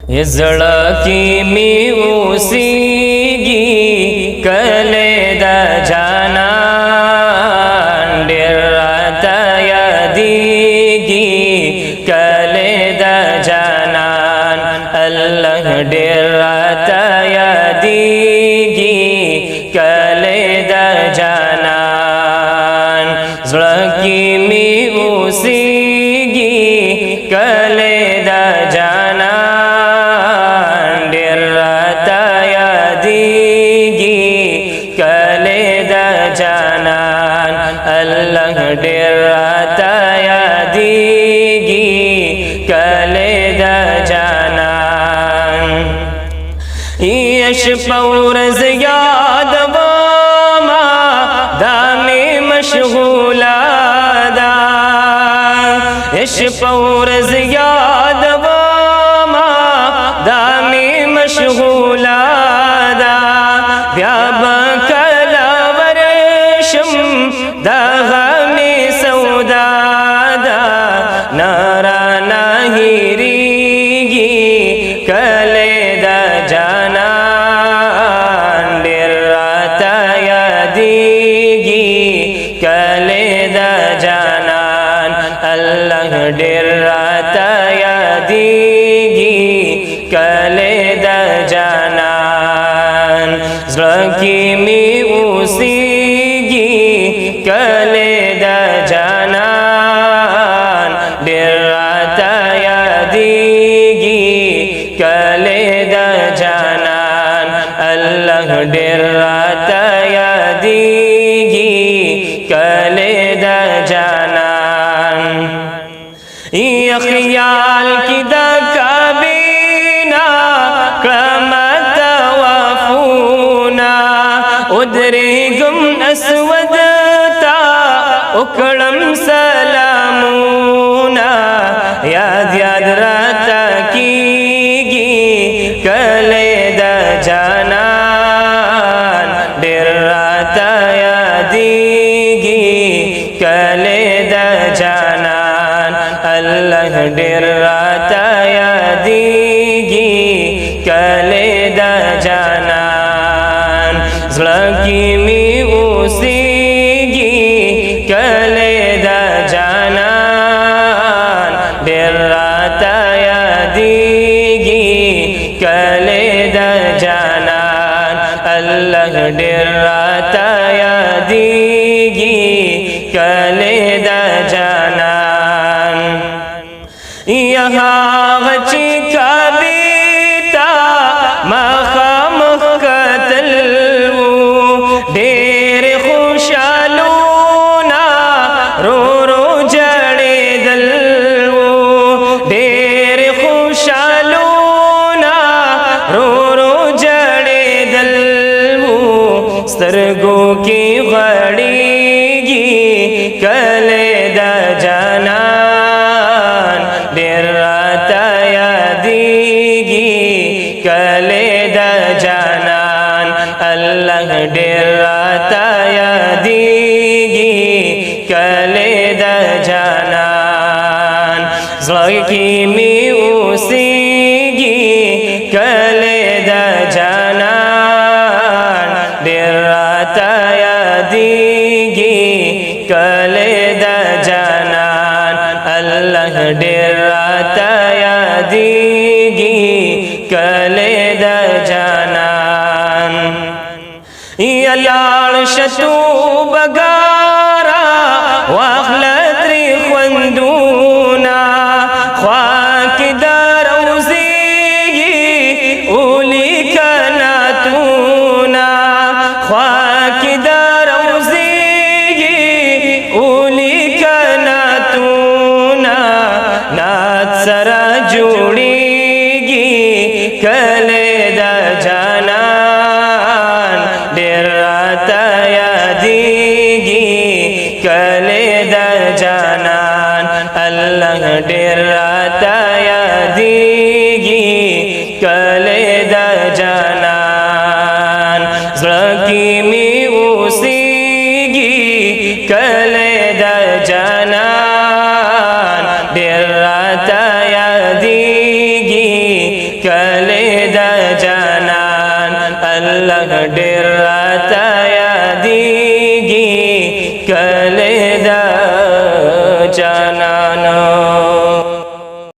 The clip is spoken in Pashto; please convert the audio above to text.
زړه کې می اوسېږي کله د جانان ډېر راته یادېږي کله د جانان الله ډېر راته یادېږي کله د جانان زړه کې می اوسېږي کله د جانان الله ډېر راته یادېږي کله د جانان شپه ورځ یادومه دا مې مشغوله ده شپه ورځ یادومه دا مې مشغوله ده بیا به کله ورشم دا غمی سودا دا نارانا هیریگی کلی دا جانان ډېر راته یادېږي کلی دا جانان الله ډېر راته یادېږي کلی دا جانان زړه کې می اوسېږي کله د جانان ډېر راته یادېږي کله د جانان الله ډېر راته یادېږي کله د جانان خیال کې د کابینا کړم طوافونه ودرېږم اسود اکڑم سلامونا یاد یاد راتا کیگی کله د جانان ډېر راتا یادېږي کله د جانان الله ډېر راتا یادېږي کله د جانان زړه کې می اوسېږي کله د جانان ډېر راته یادېږي کله د جانان الله ډېر راته یادېږي کله د جانان هغه چې کعبې ته مخامخ کتل وو ډېر خوشحالو رو رو جړېدل وو ډېر خوشحالونه رو رو جړېدل وو سترګو کې غړېږي کله د جانان ډېر راته یادېږي کله د جانان الله ډېر راته یادېږي کله د جانان زړه کې می اوسېږي کله د جانان ډېر راته یادېږي کله د جانان الله ډېر راته یادېږي کله د جانان لاړ شتو بګارا واخله ترې خوندونه خوا کې د روزېږي ولیکه نعتونه خوا کې د روزېږي ولیکه نعتونه نعت سره جوړېږي کله د جانان ډېر راته یادېږي کله د جانان الله ډېر راته یادېږي کله د جانان زړه کې می اوسېږي کله د جانان ډېر راته یادېږي کلیدا جانان الله ډیر راته یادېږي کلیدا جانان